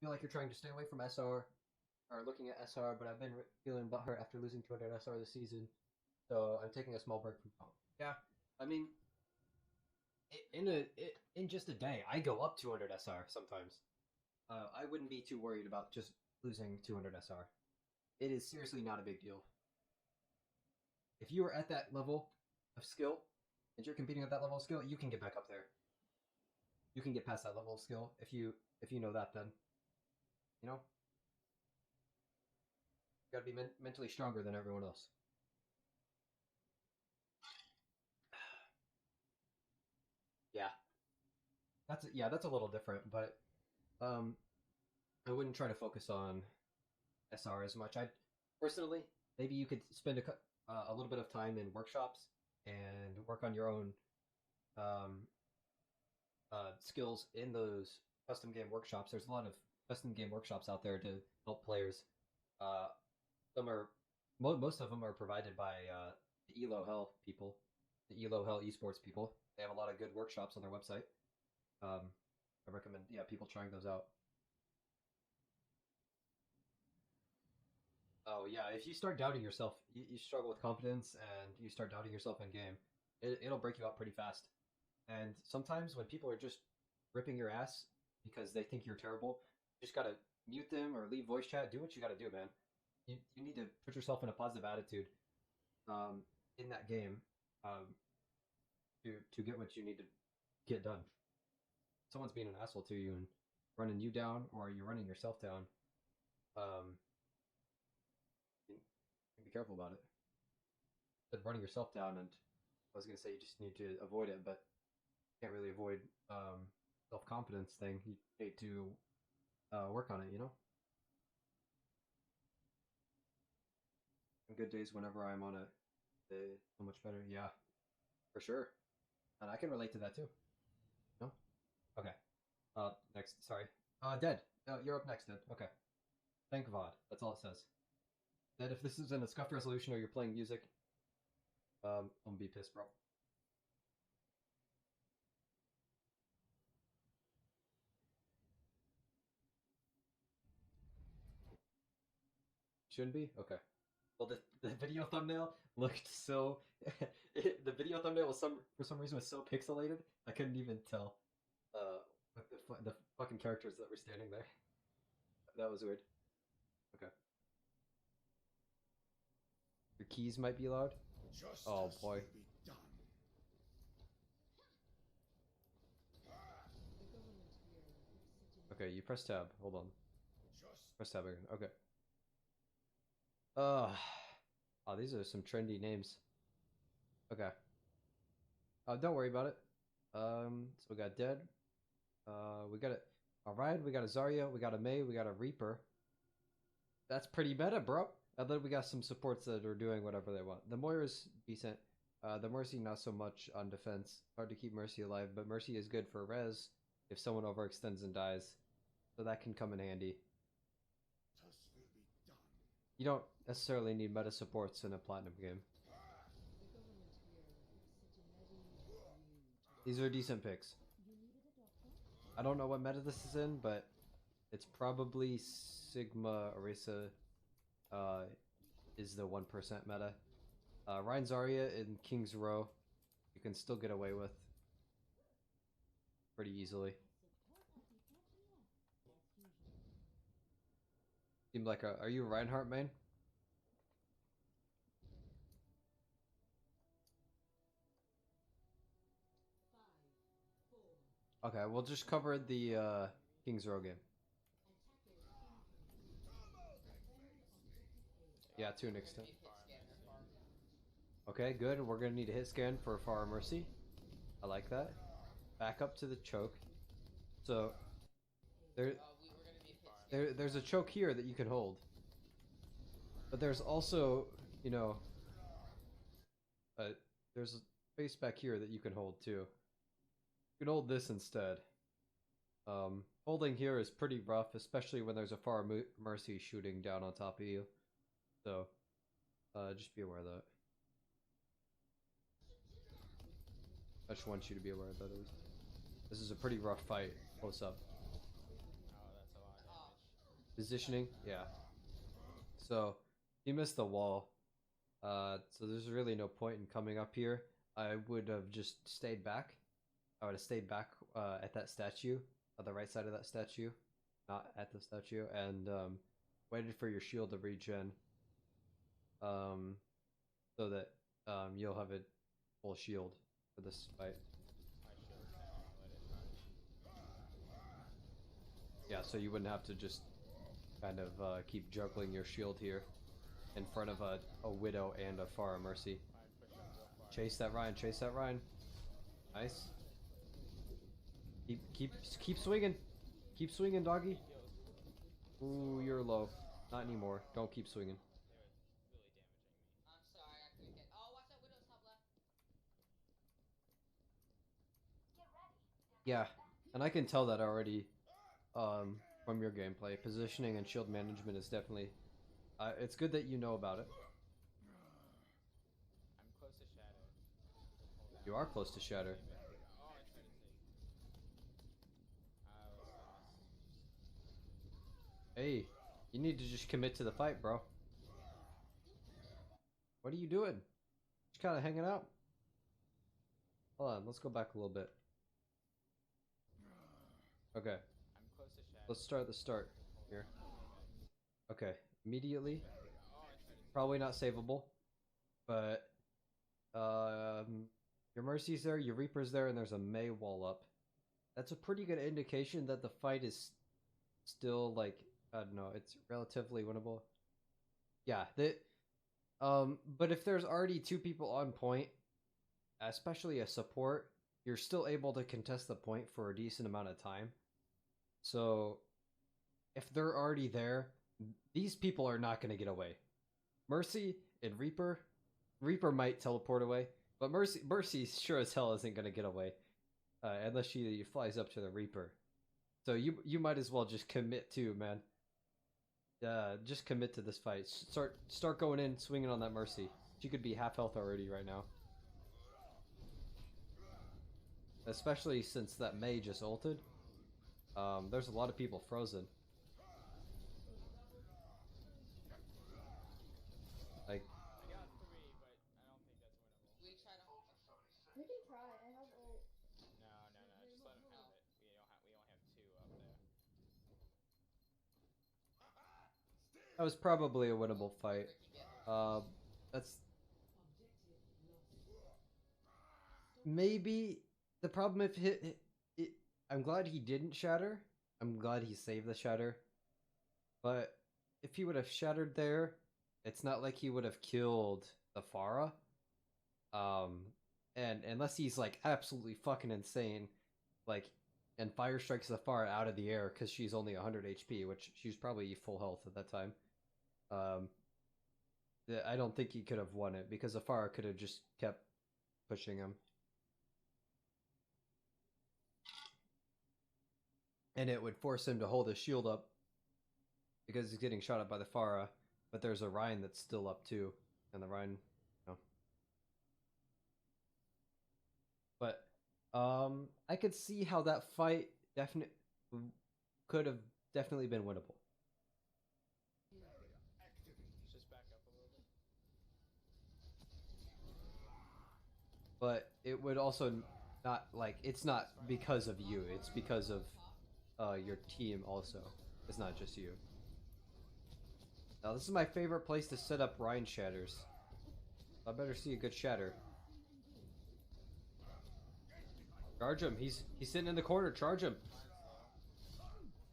feel like you're trying to stay away from SR or looking at SR, but I've been feeling butthurt after losing 200 SR this season, so I'm taking a small break from phone. Yeah, I mean, in just a day, I go up 200 SR sometimes. I wouldn't be too worried about just losing 200 SR. It is seriously not a big deal. If you are at that level of skill and you're competing at that level of skill, you can get back up there. You can get past that level of skill if you know that. Then you know you got to be mentally stronger than everyone else. Yeah, that's a little different, but um, I wouldn't try to focus on SR as much. I personally, maybe you could spend a little bit of time in workshops and work on your own um, skills in those custom game workshops. There's a lot of custom game workshops out there to help players. Uh, some are most of them are provided by the Elo Hell people, the Elo Hell esports people. They have a lot of good workshops on their website. Um, I recommend people trying those out. Oh yeah, if you start doubting yourself, you struggle with confidence, and you start doubting yourself in game, it'll break you out pretty fast. And sometimes when people are just ripping your ass because they think you're terrible, you just gotta mute them or leave voice chat. Do what you gotta do, man. You need to put yourself in a positive attitude um, in that game um, to get what you need to get done. Someone's being an asshole to you and running you down, or you're running yourself down. Um, be careful about it. But running yourself down, and I was gonna say you just need to avoid it, but you can't really avoid self confidence thing. You need to work on it. Good days whenever I'm on it, they so much better. Yeah, for sure, and I can relate to that too. No, okay. Next, sorry. Dead. You're up next, Dead. Okay. Thank God. That's all it says. Dead. If this is in a scuffed resolution or you're playing music, I'm gonna be pissed, bro. Shouldn't be. Okay. Well, the video thumbnail looked so. The video thumbnail was for some reason was so pixelated. I couldn't even tell. What the fucking characters that were standing there. That was weird. Okay. Your keys might be loud. Oh Justice boy. will be done. Okay, you press tab. Hold on. Just Press tab again. Okay. Uh, oh, these are some trendy names. Okay. Don't worry about it. So we got Dead. We got it. All right, we got a Zarya, we got a Mei, we got a Reaper. That's pretty meta, bro. And then we got some supports that are doing whatever they want. The Moira's decent. The Mercy not so much on defense. Hard to keep Mercy alive, but Mercy is good for res if someone overextends and dies. So that can come in handy. justice will be done. You don't necessarily need meta supports in a platinum game. These are decent picks. I don't know what meta this is in, but it's probably Sigma Orisa is the 1% meta. Rein Zarya in King's Row, you can still get away with pretty easily. Seemed like are you a Reinhardt main? Okay, we'll just cover the King's Row game. Yeah, to an extent. Okay, good. We're gonna need a hit scan for Pharah Mercy. I like that. Back up to the choke. So there, there's a choke here that you can hold, but there's also, uh, there's a space back here that you can hold too. You can hold this instead. Holding here is pretty rough, especially when there's a Pharah Mercy shooting down on top of you. So, just be aware of that. I just want you to be aware of that. This is a pretty rough fight, close up. Positioning, yeah. So you missed the wall. So there's really no point in coming up here. I would have just stayed back. I would have stayed back at that statue, on the right side of that statue, not at the statue, and waited for your shield to regen, so that you'll have a full shield for this fight. Yeah, so you wouldn't have to just kind of keep juggling your shield here in front of a Widow and a Pharah Mercy. Chase that Ryan, chase that Ryan. Nice. Keep swinging. Keep swinging, doggy. Ooh, you're low. Not anymore. Don't keep swinging. I'm sorry, I couldn't get. Oh, watch that Widow's top left. Yeah, and I can tell that already from your gameplay. Positioning and shield management is definitely... it's good that you know about it. I'm close to Shatter. You are close to Shatter. Oh, I tried to take. Hey, you need to just commit to the fight, bro. What are you doing? Just kind of hanging out. Hold on, let's go back a little bit. Okay, I'm close to Shatter. let's start at the start here. Okay, immediately. Probably not savable, but your Mercy's there, your Reaper's there, and there's a Mei wall up. That's a pretty good indication that the fight is still, like, I don't know, it's relatively winnable. Yeah, but if there's already two people on point, especially a support, you're still able to contest the point for a decent amount of time. So if they're already there, these people are not going to get away. Mercy and Reaper might teleport away, but Mercy sure as hell isn't going to get away unless she flies up to the Reaper. So you might as well just commit to, man. Just commit to this fight. Start going in, swinging on that Mercy. She could be half health already right now. Especially since that Mei just ulted. There's a lot of people frozen. Like, I got 3, but I don't think that's winnable. We try to. We can try. I have ult. No, just let him have it. We only have 2 up there. that was probably a winnable fight. That's maybe the problem. If I'm glad he didn't shatter. I'm glad he saved the shatter. But if he would have shattered there, it's not like he would have killed the Pharah. And unless he's like absolutely fucking insane, like, and fire strikes the Pharah out of the air because she's only 100 HP, which she's probably full health at that time. I don't think he could have won it because the Pharah could have just kept pushing him. And it would force him to hold his shield up because he's getting shot at by the Pharah. But there's a Ryan that's still up too. And the Ryan, no. But I could see how that fight could have definitely been winnable. Just back up a little bit. But it would also not, like, it's not because of you. It's because of your team also. It's not just you. Now this is my favorite place to set up Ryan shatters. I better see a good shatter. Charge him. He's sitting in the corner. Charge him.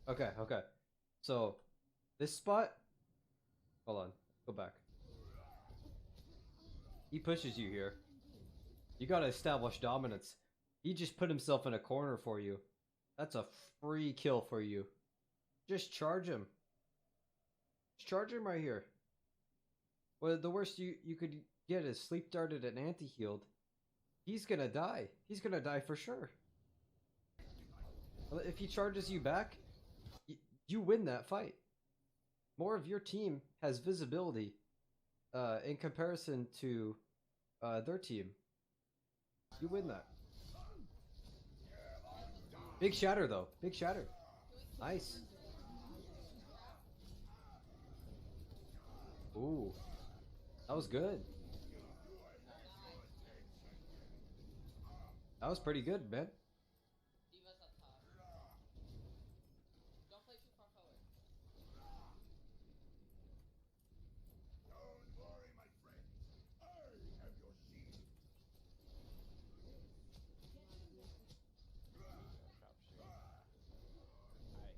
Okay. So this spot. Hold on. Go back. He pushes you here. You gotta establish dominance. He just put himself in a corner for you. That's a free kill for you. Just charge him. Just charge him right here. Well, the worst you could get is sleep darted and anti-healed. He's gonna die. He's gonna die for sure. If he charges you back, you win that fight. More of your team has visibility in comparison to their team. You win that. Big shatter though. Big shatter. Nice. Ooh, that was good. That was pretty good, man. Divas up top. Don't play too far forward. Don't worry, my friends. I have your shield. Alright,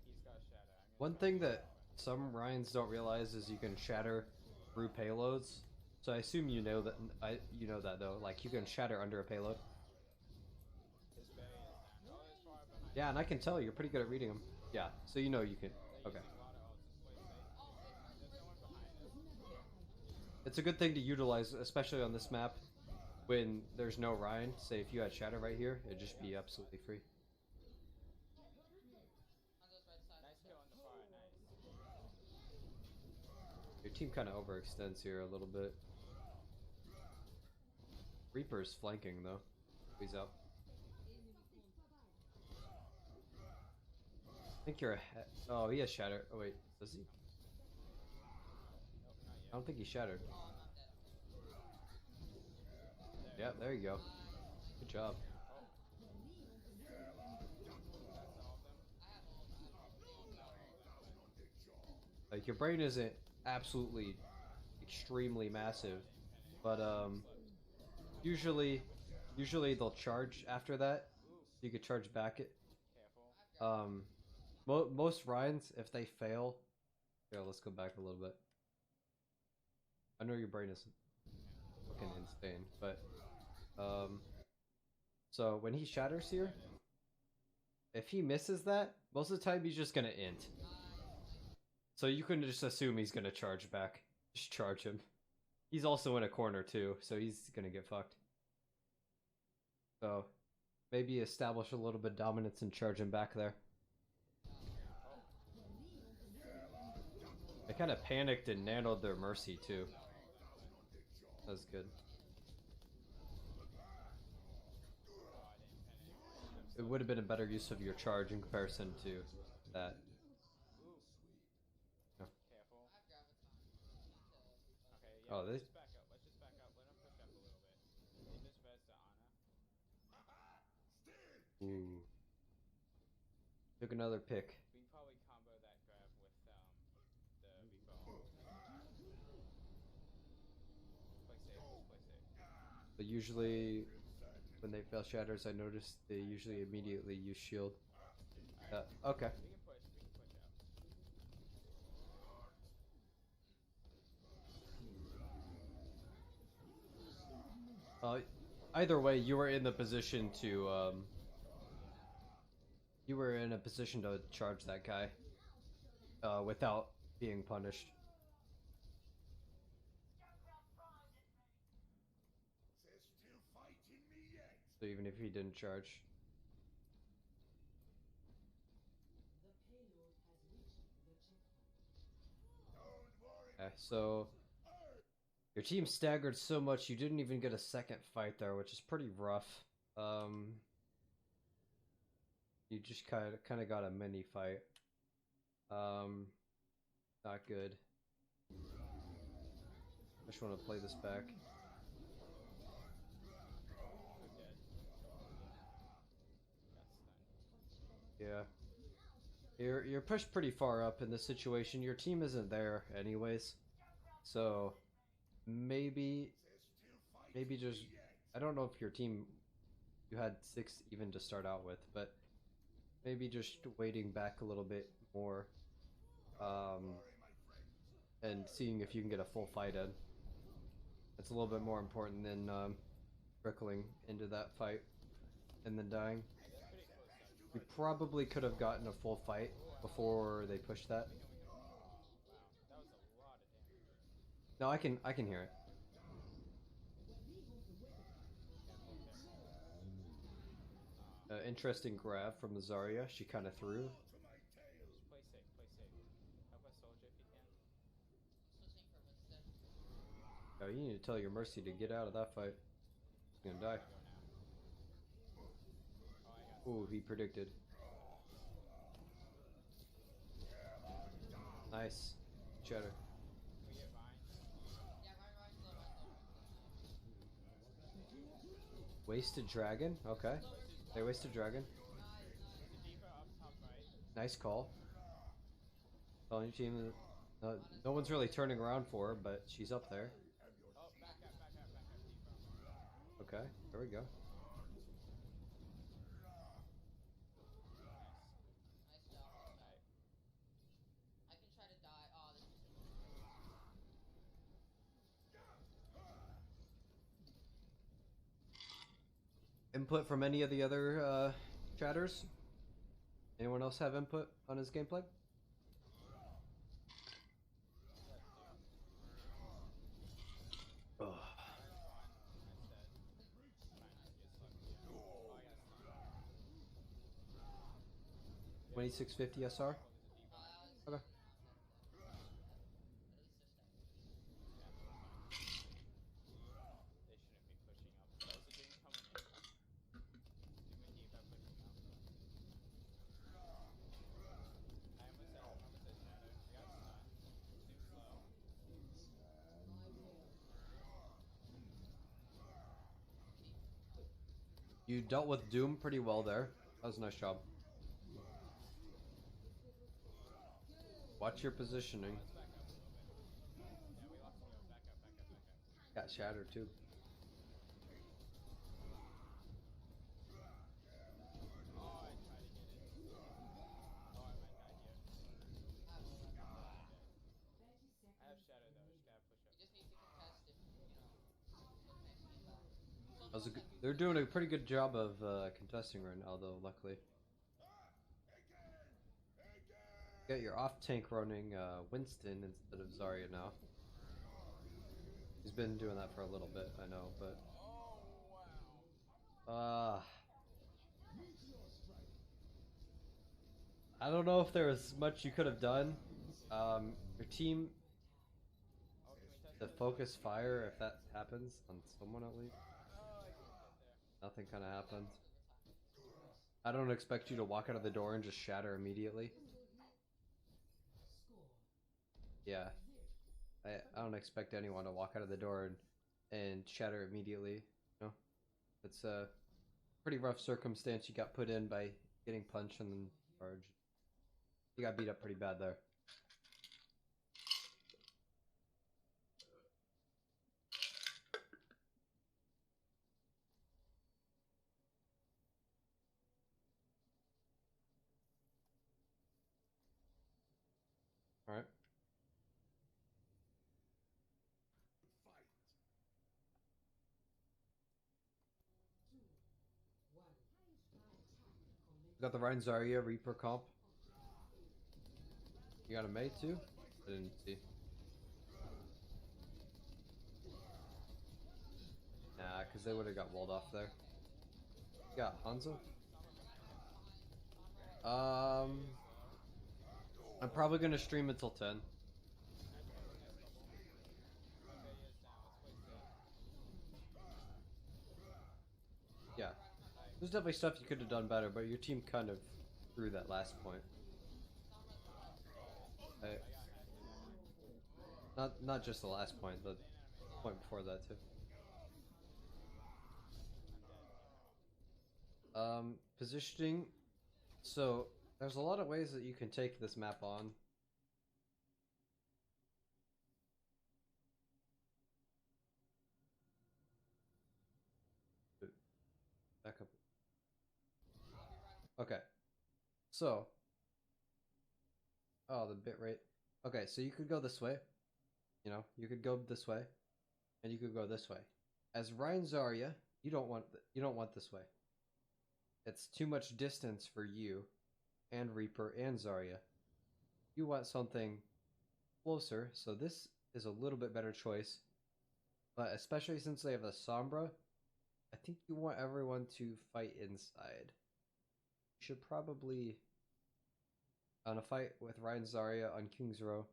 he's got shadow. I'm gonna One thing that some Ryans don't realize is you can shatter through payloads. So I assume you know that. You know that though. Like you can shatter under a payload. his berry is down. Oh, it's far behind. Yeah, and I can tell you're pretty good at reading them. Yeah, so you know you can. Okay. Using a lot of ults. Just play safe. There's no one behind us. It's a good thing to utilize, especially on this map, when there's no Ryan. Say if you had Shadow right here, it'd just be absolutely free. Hanzo's right side. Nice kill on the far. Nice. Your team kind of overextends here a little bit. Reaper's flanking though. He's out. I think you're ahead. Oh, he has Shatter. Oh wait, does he? Nope, not I don't think he shattered. Oh, I'm not dead. Yeah, there you go. Good job. That solved him. Like your brain isn't absolutely extremely massive, but usually they'll charge after that. You could charge back it. Careful. Most Ryans, if they fail, yeah, let's go back a little bit. I know your brain is fucking insane, but so when he shatters here, if he misses that, most of the time he's just gonna int. So you can just assume he's gonna charge back. Just charge him. He's also in a corner too, so he's gonna get fucked. So maybe establish a little bit of dominance and charge him back there. They kind of panicked and nanoed their Mercy too. That was good. It would have been a better use of your charge in comparison to that. Careful. I have graviton. Okay, yeah. Oh, Let's just back up. Let's just back up. Let him push up a little bit. He just res to Ana. Ooh. Took another pick. We can probably combo that grab with the Reaper. Play safe. Just play safe. But usually, when they fail shatters, I notice they usually immediately use shield. Okay. We can push. We can push out. Either way, you were in the position to charge that guy without being punished. They're still fighting me yet. So even if he didn't charge. Don't worry. Okay, so your team staggered so much you didn't even get a second fight there, which is pretty rough. You just kind of got a mini fight. Not good. I just want to play this back. Yeah. You're pushed pretty far up in this situation. Your team isn't there anyways. So maybe just I don't know if your team you had 6 even to start out with, but maybe just waiting back a little bit more and seeing if you can get a full fight in. It's a little bit more important than trickling into that fight and then dying. You probably could have gotten a full fight before they pushed that. That was a lot of damage. No, I can hear it. Interesting grab from the Zarya. She kind of threw. Just play safe. Play safe. Help us soldier if you can. Switching for Winston. Oh, you need to tell your Mercy to get out of that fight. He's gonna die. Go now. Oh, I got Ooh, he predicted. Nice. Cheddar. We get Vine. Wasted Dragon. Okay. They Wasted Dragon. The Deeper up top right. Nice call. Telling your team no one's really turning around for her, but she's up there. Oh, back up, back up, back up. Deeper. Okay, there we go. Nice job. Tight. I can try to die. Oh, this is Input from any of the other chatters? Anyone else have input on his gameplay? Ugh. 2650 SR? Okay. You dealt with Doom pretty well there. That was a nice job. Watch your positioning. Got shattered too. They're doing a pretty good job of contesting right now, though. Luckily, got your off tank running Winston instead of Zarya now. He's been doing that for a little bit, I know, but I don't know if there was much you could have done. Your team to focus fire if that happens on someone at least. Nothing kind of happened. I don't expect you to walk out of the door and just shatter immediately. Yeah. I don't expect anyone to walk out of the door and shatter immediately. You know? It's a pretty rough circumstance you got put in by getting punched and then charged. You got beat up pretty bad there. Alright. Got the Rein Zarya Reaper comp. You got a Mei too? I didn't see. Nah, because they would have got walled off there. You got Hanzo? I'm probably gonna stream until 10. Yeah. There's definitely stuff you could have done better, but your team kind of threw that last point. Not just the last point, the point before that too. Positioning. So there's a lot of ways that you can take this map on. Back up. Okay. So. Oh, the bitrate. Okay, so you could go this way. You know, you could go this way, and you could go this way. As Rein Zarya, you don't want this way. It's too much distance for you, and Reaper and Zarya. You want something closer, so this is a little bit better choice. But especially since they have a Sombra, I think you want everyone to fight inside. You should probably on a fight with Rein Zarya on King's Row.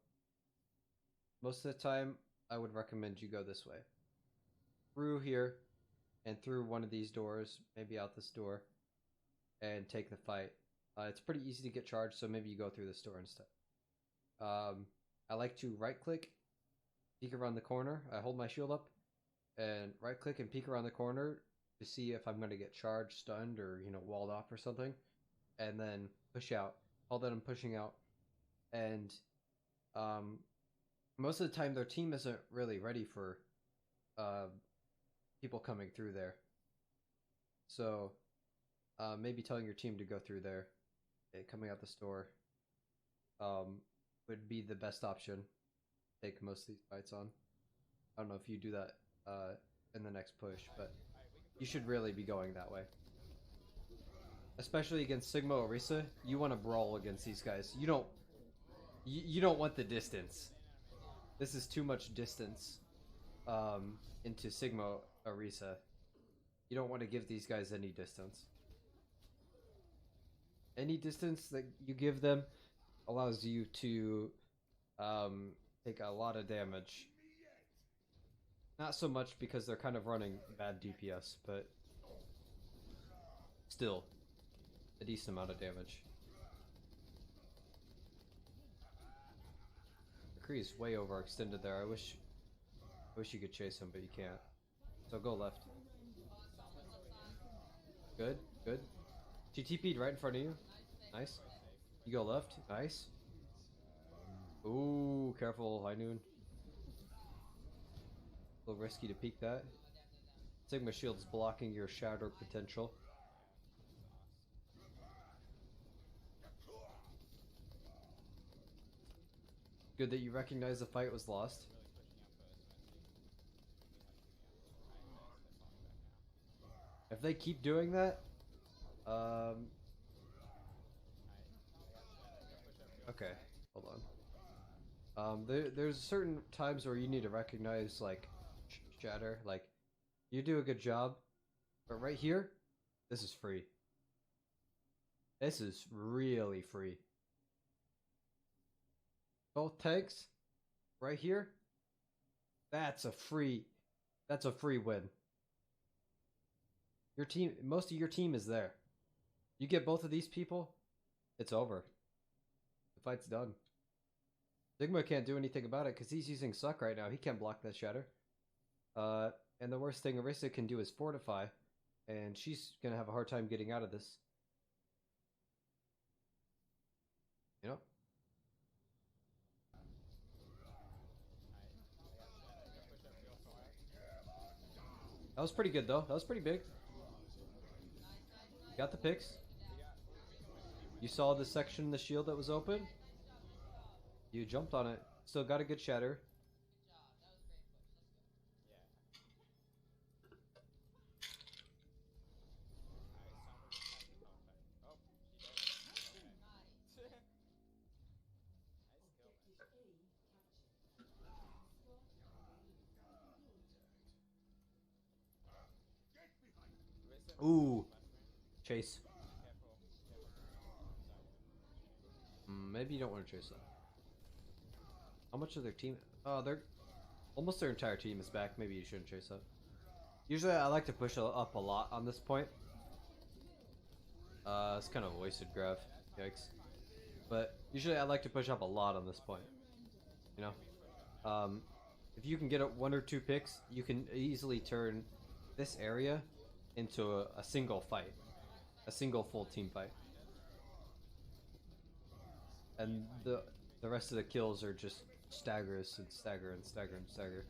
Most of the time, I would recommend you go this way. Through here, and through one of these doors, maybe out this door, and take the fight. It's pretty easy to get charged, so maybe you go through this door instead. I like to right-click, peek around the corner. I hold my shield up, and right-click and peek around the corner to see if I'm gonna get charged, stunned, or walled off or something, and then push out. All that I'm pushing out, and most of the time their team isn't really ready for people coming through there. So maybe telling your team to go through there, coming out the store, would be the best option. Take most of these fights on. I don't know if you do that in the next push, but you should really be going that way. Especially against Sigma Orisa, you want to brawl against these guys. You don't want the distance. This is too much distance into Sigma Orisa. You don't want to give these guys any distance. Any distance that you give them allows you to take a lot of damage. Not so much because they're kind of running bad DPS, but still a decent amount of damage. McCree's way overextended there. I wish you could chase him, but you can't. So go left. Good, good. She TP'd right in front of you. Nice. You go left. Nice. Ooh, careful, High Noon. A little risky to peek that. Sigma Shield's blocking your shatter potential. Good that you recognize the fight was lost. If they keep doing that, okay, hold on. There's certain times where you need to recognize, like, shatter. Like, you do a good job, but right here, this is free. This is really free. Both tanks, right here, that's a free win. Your team, most of your team is there. You get both of these people, it's over. The fight's done. Sigma can't do anything about it because he's using Suck right now. He can't block that shatter. And the worst thing Orisa can do is fortify, and she's gonna have a hard time getting out of this. You know? That was pretty good though. That was pretty big. Got the picks. You saw the section in the shield that was open? You jumped on it. Still got a good shatter. Ooh. Chase. Maybe you don't want to chase that. How much of their team? Oh, they're almost their entire team is back. Maybe you shouldn't chase that. Usually I like to push up a lot on this point. It's kind of a wasted grab. Yikes. But usually I like to push up a lot on this point. You know? If you can get one or two picks, you can easily turn this area into a single fight. A single full team fight. And the rest of the kills are just staggers and stagger and stagger and stagger.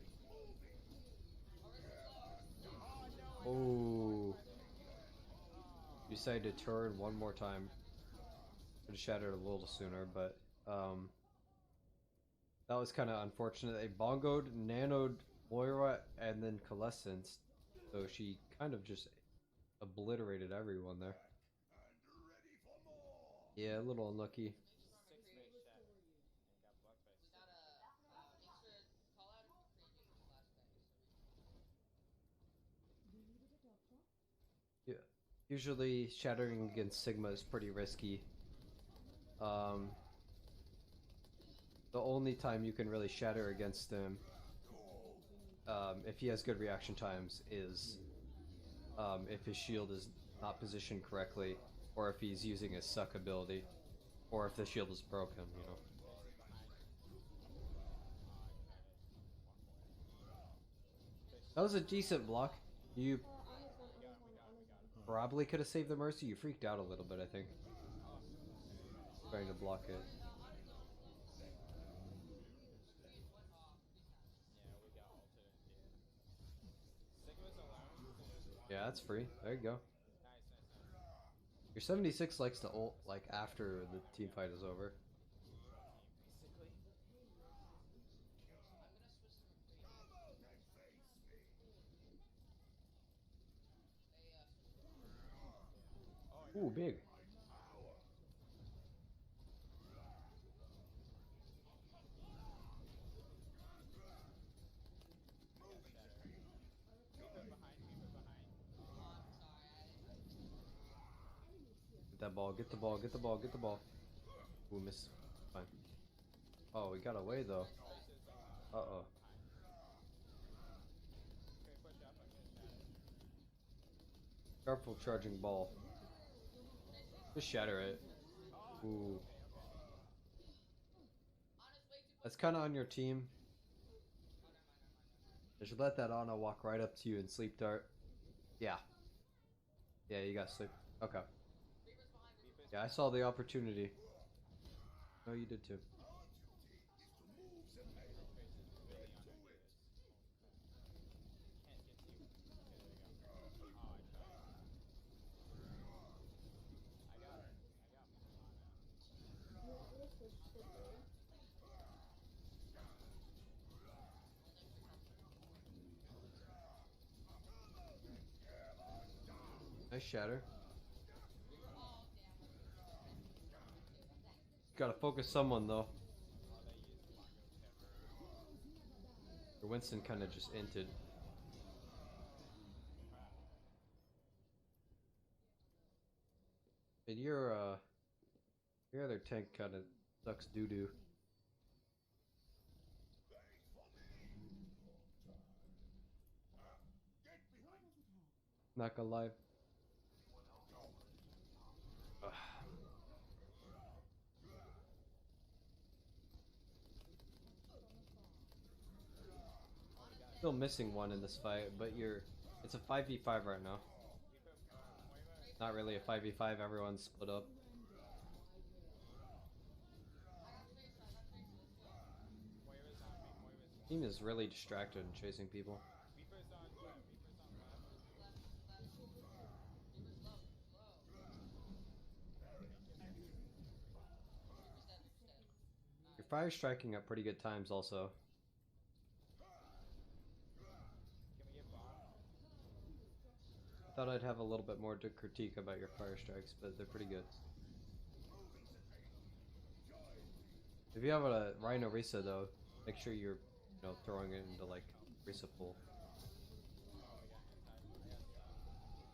Oh. You decided to turn one more time. Could have shattered a little sooner, but that was kind of unfortunate. They bongoed, nanoed Moira, and then Coalescence. So she kind of just obliterated everyone there. Yeah, a little unlucky. Yeah, usually shattering against Sigma is pretty risky. The only time you can really shatter against him, if he has good reaction times, is if his shield is not positioned correctly, or if he's using his Suck ability, or if the shield is broken, you know. That was a decent block. You Probably could have saved the Mercy. You freaked out a little bit, I think. Trying to block it. Yeah, we got ulted into it. Sigma's alone. Yeah, that's free. There you go. Nice. Your 76 likes to ult like after the team fight is over. Basically. Ooh, big. Get that ball, get the ball, get the ball, get the ball. Ooh, miss. Fine. Oh, we got away though. Uh-oh. Careful charging ball. Just shatter it. Ooh. That's kind of on your team. I should let that Ana walk right up to you and sleep dart. Yeah. Yeah, you got sleep. Okay. Yeah, I saw the opportunity. Oh, you did too. Nice shatter. Gotta focus someone though. Your Winston kind of just inted. And your other tank kind of sucks doo doo. Not gonna lie. Ugh. Still missing one in this fight, but it's a 5v5 right now. Not really a 5v5, everyone's split up. Team is really distracted and chasing people. You're fire striking at pretty good times also. I thought I'd have a little bit more to critique about your fire strikes, but they're pretty good. If you have a Rhino Risa though, make sure you're throwing it into like Risa pool.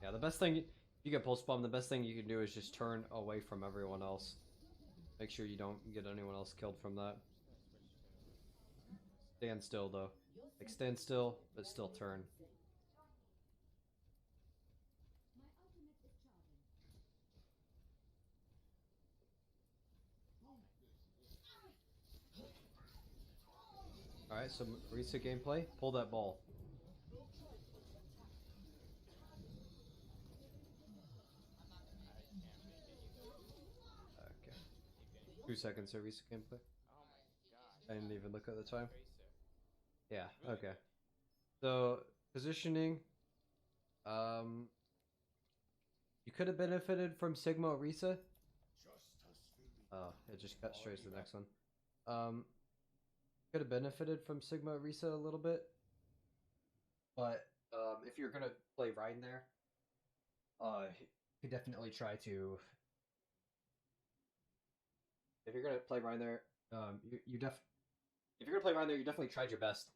Yeah, the best thing, if you get pulse bomb, the best thing you can do is just turn away from everyone else. Make sure you don't get anyone else killed from that. Stand still though. Like stand still, but still turn. Alright, so Risa gameplay. Pull that ball. Okay. 2 seconds of Risa gameplay. I didn't even look at the time. Yeah, okay. So, positioning. You could have benefited from Sigma Risa. Oh, it just cut straight to the next one. Could have benefited from Sigma Risa a little bit. But if you're gonna play Ryan there, you could definitely try to. If you're gonna play Ryan there, if you're gonna play Ryan there, you definitely tried your best.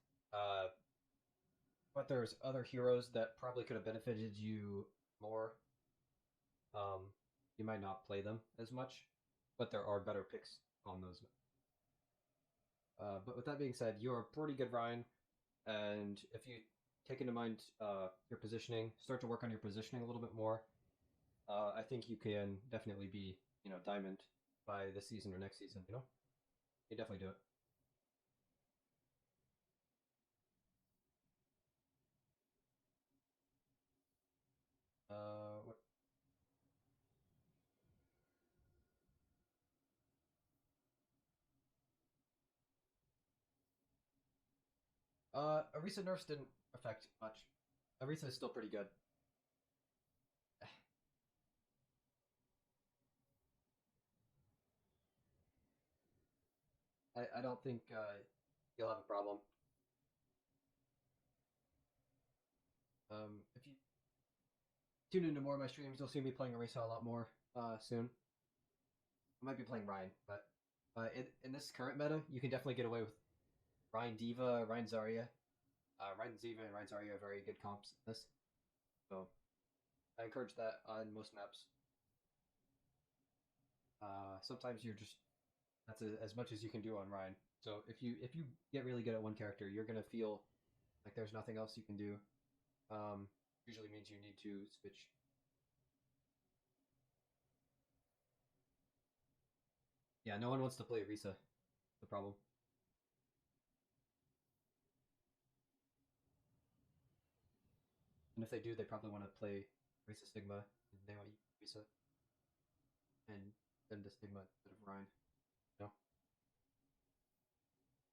But there's other heroes that probably could have benefited you more. You might not play them as much, but there are better picks on those. But with that being said, you're a pretty good Ryan, and if you take into mind your positioning, start to work on your positioning a little bit more, I think you can definitely be, diamond by this season or next season. You definitely do it. What Orisa nerfs didn't affect much. Orisa is still pretty good. I don't think you'll have a problem. If you tune into more of my streams, you'll see me playing Orisa a lot more soon. I might be playing Ryan, but in this current meta, you can definitely get away with Ryan Diva, Ryan Zarya. Ryan Ziva and Ryan Zarya are very good comps in this. So I encourage that on most maps. Sometimes you're just that's as much as you can do on Ryan. So if you get really good at one character, you're gonna feel like there's nothing else you can do. Usually means you need to switch. Yeah, no one wants to play Orisa. The problem. And if they do, they probably want to play Orisa Stigma, and they want Orisa, and then the Stigma instead of Ryan. No.